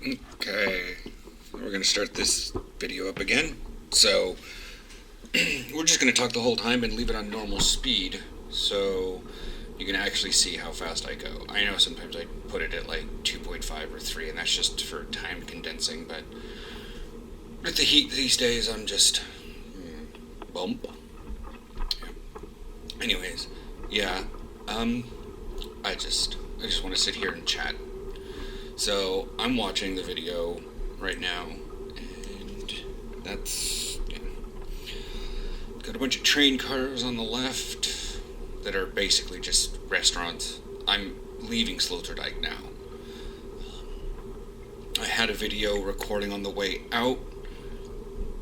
Okay, we're going to start this video up again. So, we're just going to talk the whole time and leave it on normal speed so you can actually see how fast I go. I know sometimes I put it at like 2.5 or 3, and that's just for time condensing, but with the heat these days, I'm just bump. Yeah. Anyways, yeah, I just want to sit here and chat. So I'm watching the video right now, and that's got a bunch of train cars on the left that are basically just restaurants. I'm leaving Sloterdijk now. I had a video recording on the way out,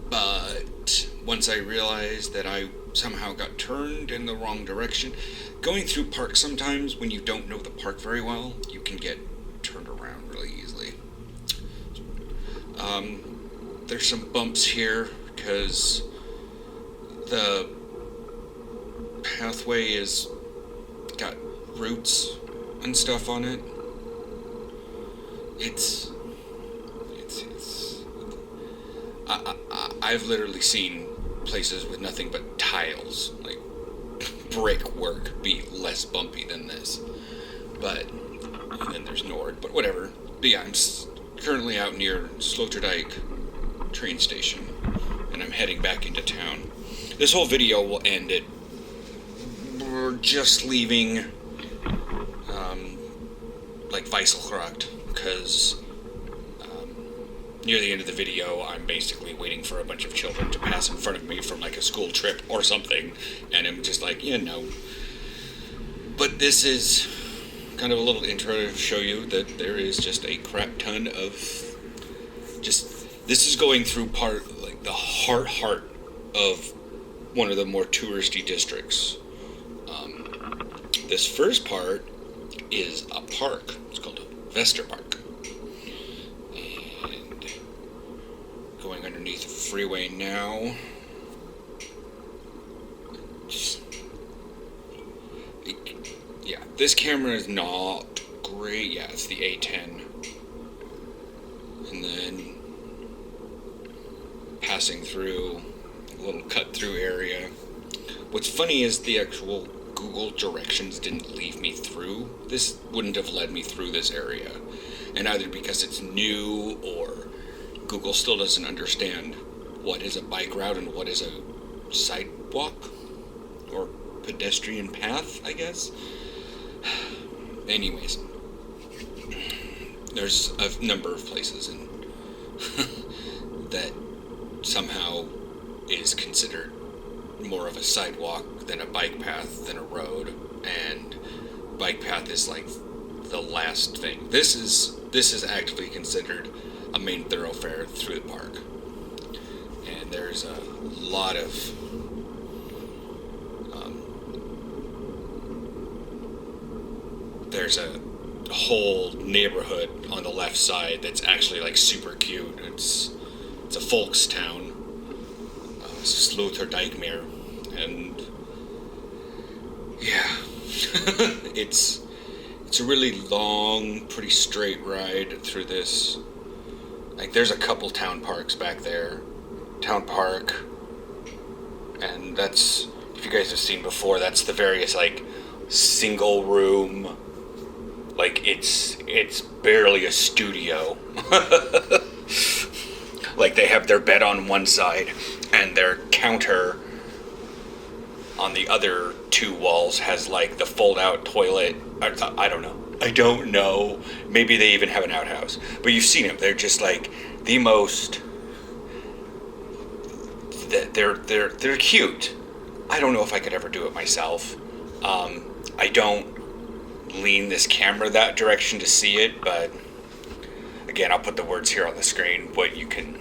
but once I realized that I somehow got turned in the wrong direction, going through parks sometimes when you don't know the park very well, you can get turned around really easily. There's some bumps here because the pathway is got roots and stuff on it. I've literally seen places with nothing but tiles, like brickwork, be less bumpy than this. But, and then there's Nord, but whatever. But yeah, I'm currently out near Sloterdijk train station, and I'm heading back into town. This whole video will end at we're just leaving, like Weisselgracht, because near the end of the video, I'm basically waiting for a bunch of children to pass in front of me from like a school trip or something, and I'm just like, But this is kind of a little intro to show you that there is just a crap ton of this is going through the heart of one of the more touristy districts. This first part is a park. It's called Westerpark. And going underneath the freeway now. Yeah, this camera is not great. Yeah, it's the A10. And then passing through a little cut-through area. What's funny is the actual Google directions didn't lead me through. This wouldn't have led me through this area. And either because it's new or Google still doesn't understand what is a bike route and what is a sidewalk or pedestrian path, I guess. Anyways, there's a number of places that somehow is considered more of a sidewalk than a bike path than a road, and bike path is like the last thing. This is actually considered a main thoroughfare through the park, and there's a lot of there's a whole neighborhood on the left side that's actually like super cute. It's a folks town, Sloterdijkmeer, and yeah, it's a really long, pretty straight ride through this. Like, there's a couple town parks back there. Town Park, and that's, if you guys have seen before, that's the various, like, single room, like, it's barely a studio. Like, they have their bed on one side, and their counter on the other two walls has, like, the fold-out toilet. I don't know. Maybe they even have an outhouse. But you've seen them. They're just, like, the most... They're cute. I don't know if I could ever do it myself. I don't lean this camera that direction to see it, but again, I'll put the words here on the screen, what you can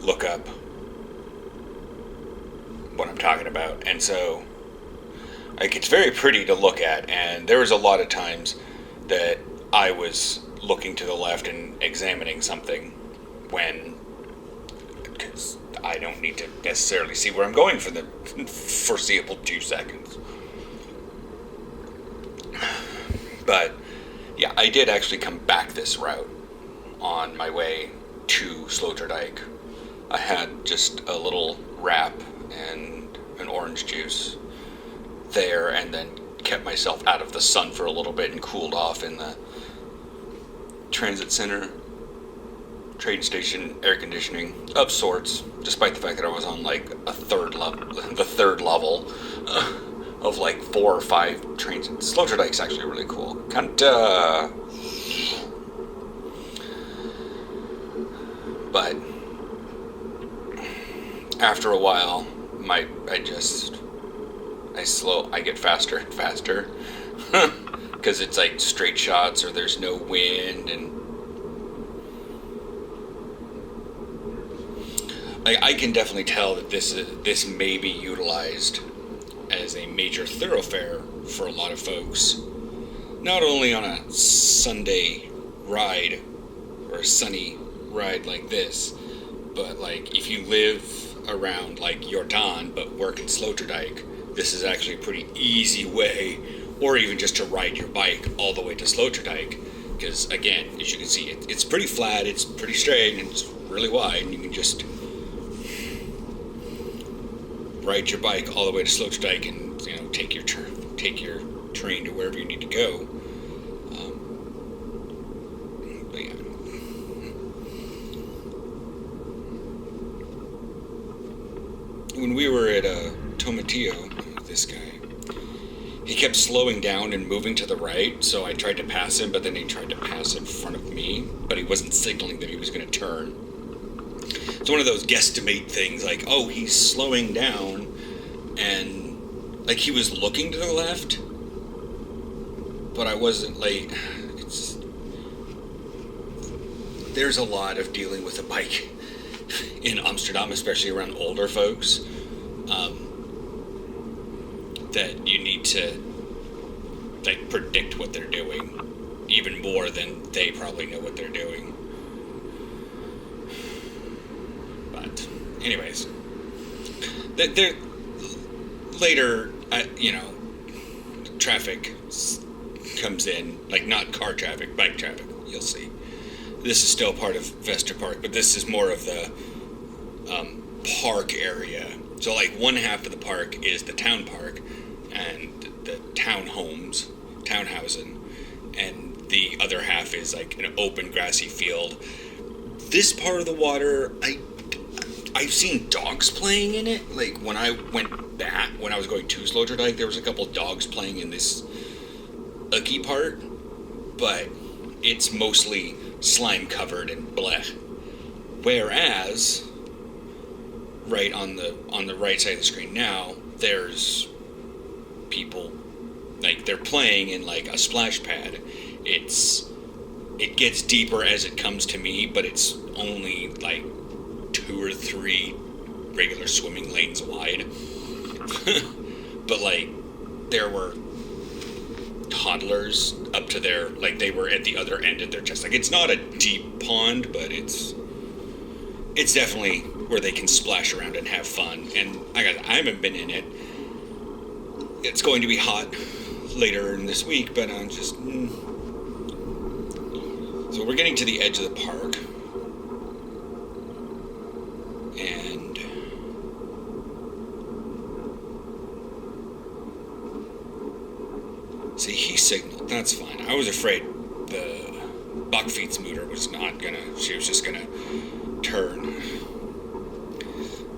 look up what I'm talking about. And so, like, it's very pretty to look at, and there was a lot of times that I was looking to the left and examining something when, because I don't need to necessarily see where I'm going for the foreseeable 2 seconds. But Yeah, I did actually come back this route on my way to Sloterdijk. I had just a little wrap and an orange juice there, and then kept myself out of the sun for a little bit and cooled off in the transit center, train station, air conditioning of sorts, despite the fact that I was on like the third level of like 4 or 5 trains. Sloterdijk's actually really cool. But after a while, I get faster and faster because it's like straight shots or there's no wind, and I can definitely tell that this may be utilized as a major thoroughfare for a lot of folks, not only on a Sunday ride or a sunny ride like this, but like if you live around like Jordan but work in Sloterdijk, this is actually a pretty easy way, or even just to ride your bike all the way to Sloterdijk, because again, as you can see, it's pretty flat, it's pretty straight, and it's really wide, and you can just ride your bike all the way to Sloterdijk and take your train to wherever you need to go. But yeah. When we were at Tomatillo, this guy, he kept slowing down and moving to the right, so I tried to pass him, but then he tried to pass in front of me, but he wasn't signaling that he was going to turn. It's one of those guesstimate things, like, oh, he's slowing down, and like he was looking to the left, but I wasn't. Like, there's a lot of dealing with a bike in Amsterdam, especially around older folks, that you need to like predict what they're doing even more than they probably know what they're doing. But anyways, there later, traffic comes in, like not car traffic, bike traffic. You'll see. This is still part of Vesterpark, but this is more of the park area. So like one half of the park is the town park and the townhousen, and the other half is like an open grassy field. This part of the water, I've seen dogs playing in it. Like when I was going to Sloterdijk, there was a couple dogs playing in this icky part, but it's mostly slime covered and blech. Whereas right on the right side of the screen now, there's people, like they're playing in like a splash pad. It gets deeper as it comes to me, but it's only like 2 or 3 regular swimming lanes wide. But like there were toddlers up to their, like they were at the other end of their chest. Like it's not a deep pond, but it's definitely where they can splash around and have fun. And I haven't been in it. It's going to be hot later in this week, but I'm just So we're getting to the edge of the park, and see, he signaled. That's fine. I was afraid the Bakfietsmoeder she was just gonna turn.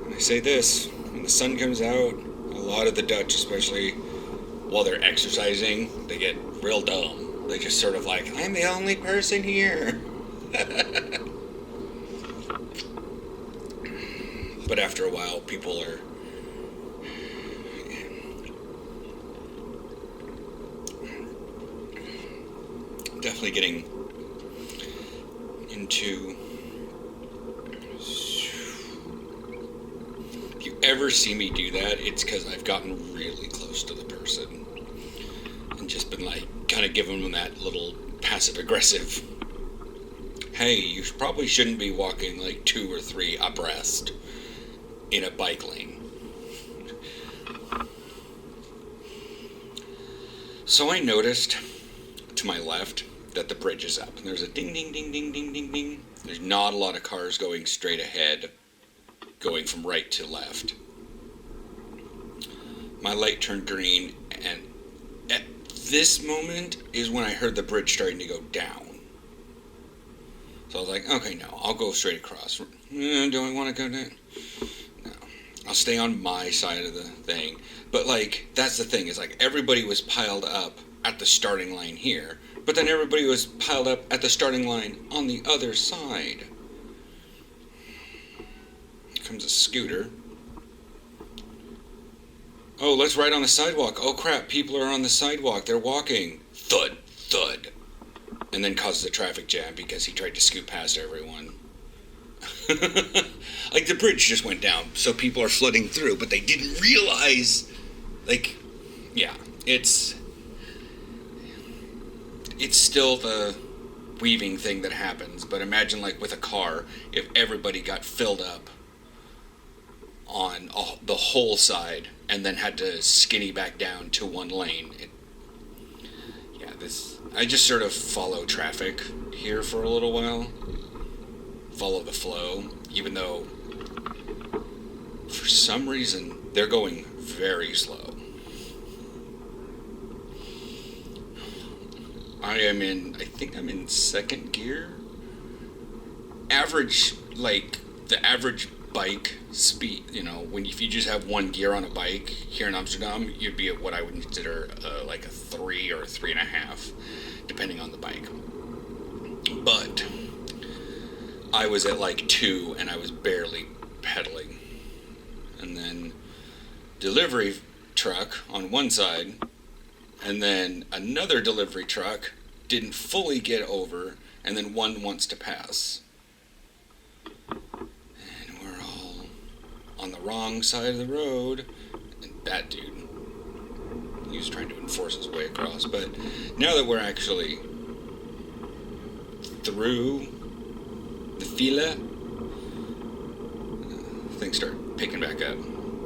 And I say this, when the sun comes out, a lot of the Dutch, especially while they're exercising, they get real dumb. They just sort of like, I'm the only person here. But after a while, people are definitely getting into. If you ever see me do that, it's because I've gotten really close to the person and just been like, kind of giving them that little passive aggressive, hey, you probably shouldn't be walking like 2 or 3 abreast in a bike lane. So I noticed to my left, that the bridge is up. And there's a ding, ding, ding, ding, ding, ding, ding. There's not a lot of cars going straight ahead, going from right to left. My light turned green, and at this moment is when I heard the bridge starting to go down. So I was like, okay, no, I'll go straight across. Do I want to go down? No. I'll stay on my side of the thing. But, like, that's the thing, is, like, everybody was piled up at the starting line here, but then everybody was piled up at the starting line on the other side. Here comes a scooter. Oh, let's ride on the sidewalk. Oh, crap, people are on the sidewalk. They're walking. Thud, thud. And then causes a traffic jam because he tried to scoot past everyone. Like, the bridge just went down, so people are flooding through, but they didn't realize, like, yeah, it's still the weaving thing that happens, but imagine, like, with a car, if everybody got filled up on the whole side and then had to skinny back down to one lane. I just sort of follow traffic here for a little while. Follow the flow, even though for some reason they're going very slow. I think I'm in second gear. Average, like, the average bike speed, if you just have one gear on a bike here in Amsterdam, you'd be at what I would consider like a 3 or a 3.5, depending on the bike. But I was at like 2 and I was barely pedaling. And then delivery truck on one side, and then another delivery truck didn't fully get over, and then one wants to pass. And we're all on the wrong side of the road. And that dude, he was trying to enforce his way across. But now that we're actually through the fila, things start picking back up.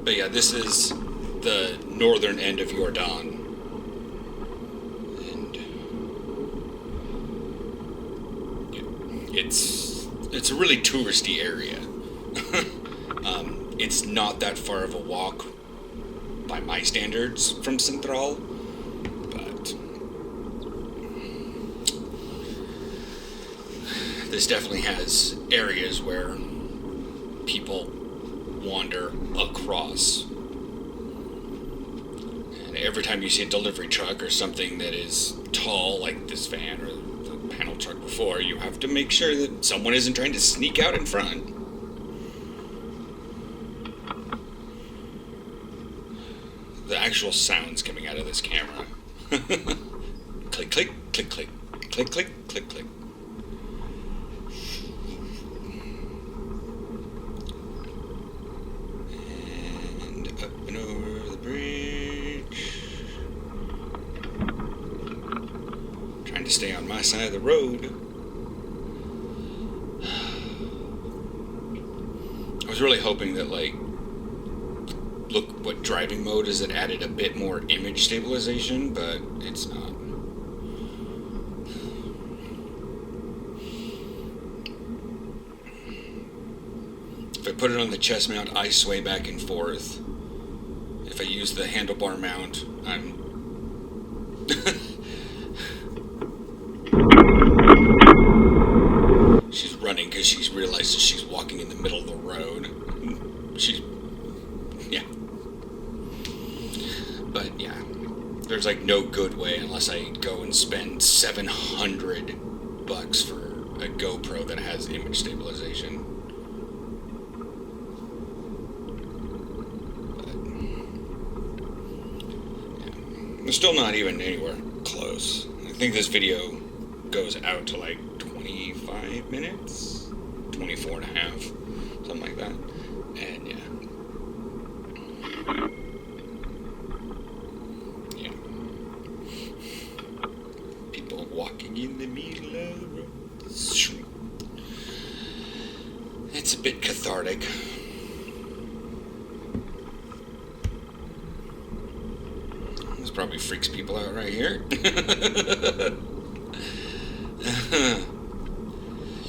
But yeah, this is the northern end of Jordan. It's a really touristy area. It's not that far of a walk by my standards from Central, but this definitely has areas where people wander across. And every time you see a delivery truck or something that is tall, like this van or the panel truck before, you have to make sure that someone isn't trying to sneak out in front. The actual sounds coming out of this camera. Click, click, click, click, click, click, click, click. And up and over the bridge. Trying to stay on my side of the road. I was really hoping that, like, look what driving mode is, it added a bit more image stabilization, but it's not. If I put it on the chest mount, I sway back and forth. If I use the handlebar mount, I'm she's running because she's realized that she's walking in the middle of the road. But yeah, there's like no good way unless I go and spend $700 for a GoPro that has image stabilization. But yeah, I'm still not even anywhere close. I think this video goes out to like 25 minutes, 24 and a half, something like that. And yeah. Walking in the middle of the road. It's a bit cathartic. This probably freaks people out right here.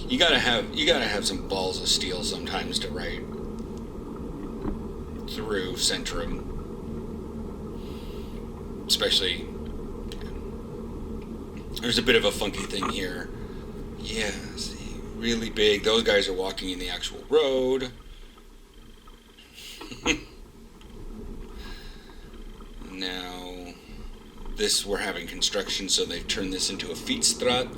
You gotta have some balls of steel sometimes to ride through Centrum, especially. There's a bit of a funky thing here. Yeah, see, really big. Those guys are walking in the actual road. Now, we're having construction, so they've turned this into a fietsstraat.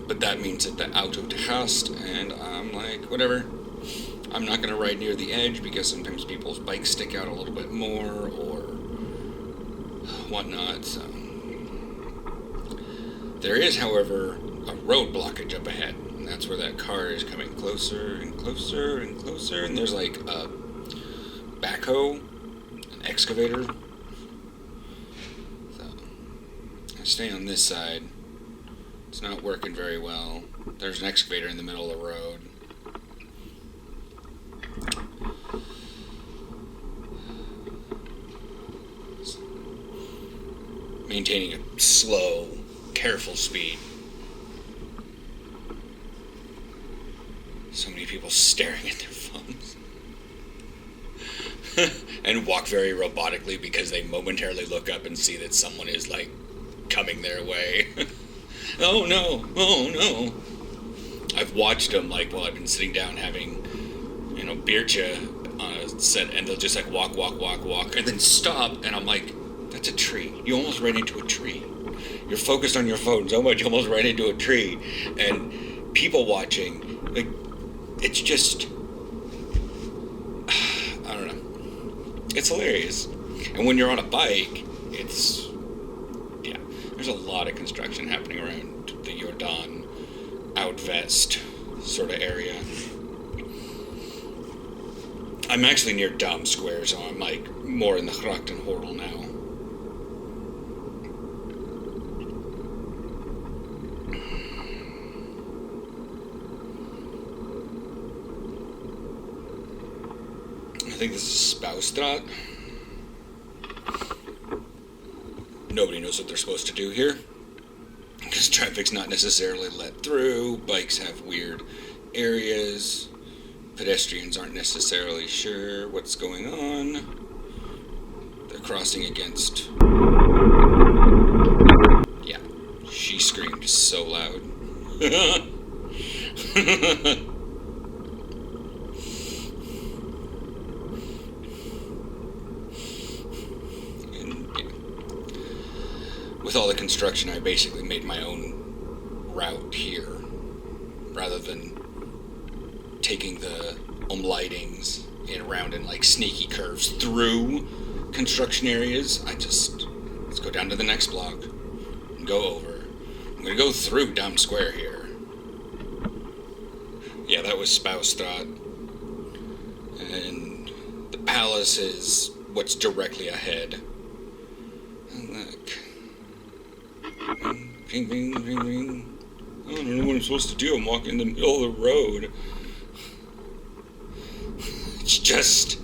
But that means that the auto te gast, and I'm like, whatever. I'm not going to ride near the edge because sometimes people's bikes stick out a little bit more or whatnot, so. There is, however, a road blockage up ahead, and that's where that car is coming closer and closer and closer, and there's like a backhoe, an excavator. So, I stay on this side. It's not working very well. There's an excavator in the middle of the road. Maintaining a slow, careful speed. So many people staring at their phones. And walk very robotically because they momentarily look up and see that someone is like coming their way. Oh no, oh no. I've watched them like while I've been sitting down having, beercha on a set, and they'll just like walk, and then stop, and I'm like, that's a tree. You almost ran into a tree. You're focused on your phone so much, you almost ran into a tree. And people watching, like, it's just, I don't know. It's hilarious. And when you're on a bike, there's a lot of construction happening around the Jordan, Outvest sort of area. I'm actually near Dam Square, so I'm like more in the Grachtenhorrel now. I think this is Spouwstraat. Nobody knows what they're supposed to do here, because traffic's not necessarily let through, bikes have weird areas, pedestrians aren't necessarily sure what's going on, they're crossing against... Yeah, she screamed so loud. With all the construction, I basically made my own route here, rather than taking the umleitings around in like sneaky curves through construction areas. Let's go down to the next block and go over. I'm gonna go through Dam Square here. Yeah, that was Spouwstraat. And the palace is what's directly ahead. And look. Ring, ring, ring, ring. I don't know what I'm supposed to do. I'm walking in the middle of the road. It's just...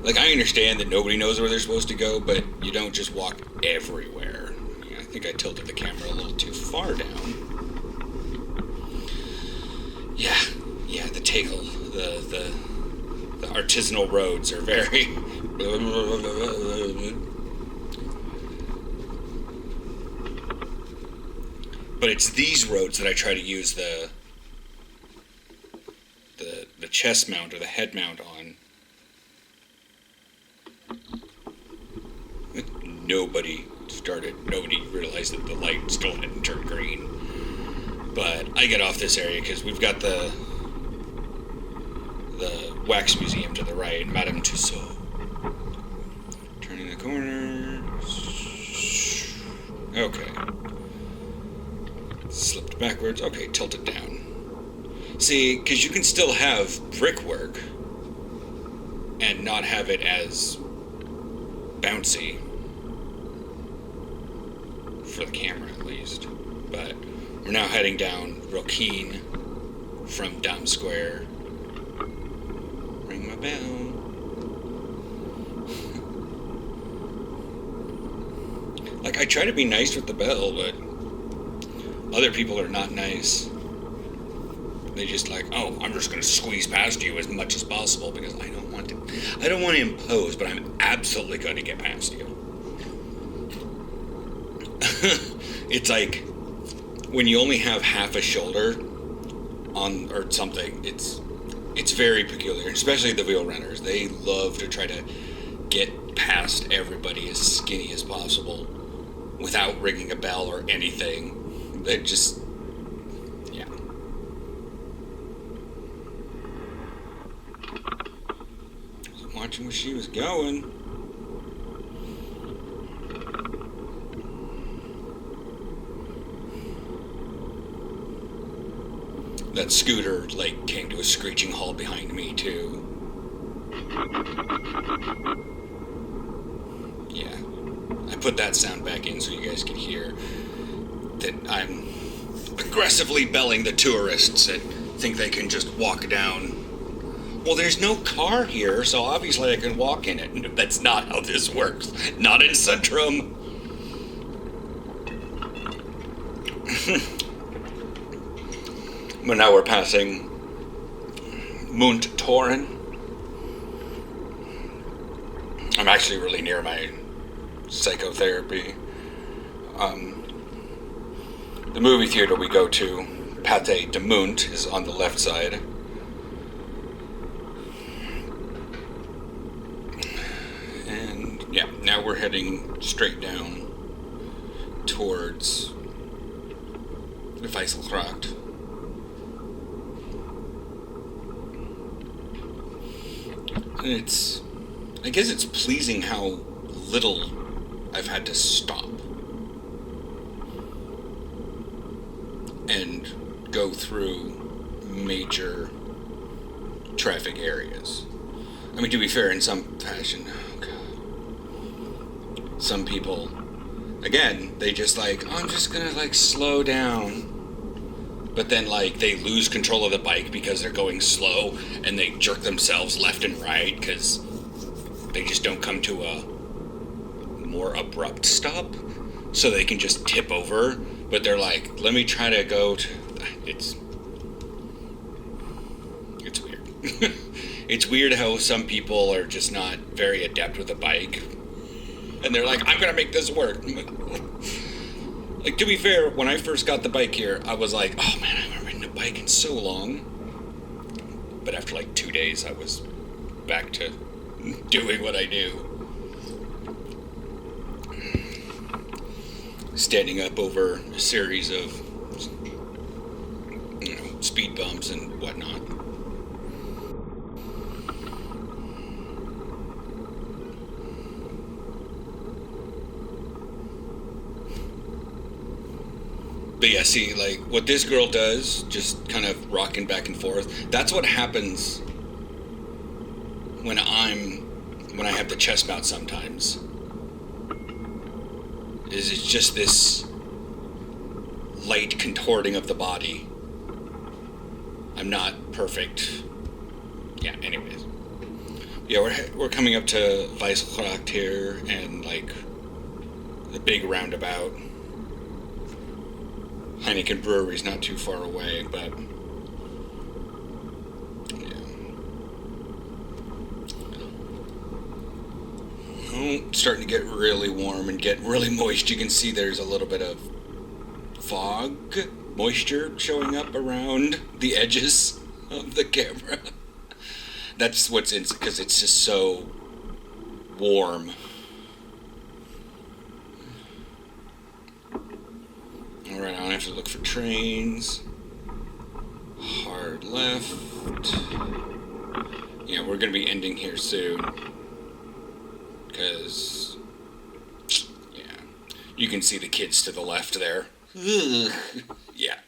Like, I understand that nobody knows where they're supposed to go, but you don't just walk everywhere. I think I tilted the camera a little too far down. Yeah, the Tegel, the artisanal roads are very... But it's these roads that I try to use the chest mount or the head mount on. Nobody realized that the light still hadn't turned green. But I get off this area because we've got the wax museum to the right, Madame Tussauds. Turning the corner. Okay. Slipped backwards. Okay, tilt it down. See, because you can still have brickwork and not have it as bouncy. For the camera, at least. But we're now heading down Rokin from Dam Square. Ring my bell. Like, I try to be nice with the bell, but Other people are not nice. They just like, oh, I'm just gonna squeeze past you as much as possible because I don't want to impose, but I'm absolutely going to get past you. It's like when you only have half a shoulder on or something. It's very peculiar, especially the wheel runners. They love to try to get past everybody as skinny as possible without ringing a bell or anything. They just, yeah. I'm watching where she was going. That scooter, like, came to a screeching halt behind me, too. Yeah. I put that sound back in so you guys can hear that I'm aggressively belling the tourists that think they can just walk down. Well, there's no car here, so obviously I can walk in it. No, that's not how this works. Not in Centrum. But now we're passing Mount Torin. I'm actually really near my psychotherapy. The movie theater we go to, Pate de Munt, is on the left side. And yeah, now we're heading straight down towards Weisselkracht. And I guess it's pleasing how little I've had to stop and go through major traffic areas. I mean, to be fair, in some fashion, oh God. Some people, again, they just like, oh, I'm just gonna like slow down. But then, like, they lose control of the bike because they're going slow, and they jerk themselves left and right because they just don't come to a more abrupt stop, so they can just tip over. But they're like, let me try to go to... It's weird. It's weird how some people are just not very adept with a bike, and they're like, I'm gonna make this work. Like, to be fair, when I first got the bike here, I was like, oh man, I haven't ridden a bike in so long. But after like 2 days, I was back to doing what I do. Standing up over a series of, speed bumps and whatnot. But yeah, see, like, what this girl does, just kind of rocking back and forth, that's what happens when I have the chest mount sometimes. It's just this light contorting of the body. I'm not perfect. Yeah, anyways. Yeah, we're coming up to Weisselkracht here, and, like, the big roundabout. Heineken Brewery's not too far away, but yeah. Oh, starting to get really warm and get really moist. You can see there's a little bit of fog, moisture showing up around the edges of the camera. That's what's in, because it's just so warm. Alright, I don't have to look for trains. Hard left. Yeah, we're going to be ending here soon. Because, yeah, you can see the kids to the left there. Ugh. Yeah.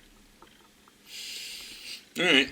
Alright.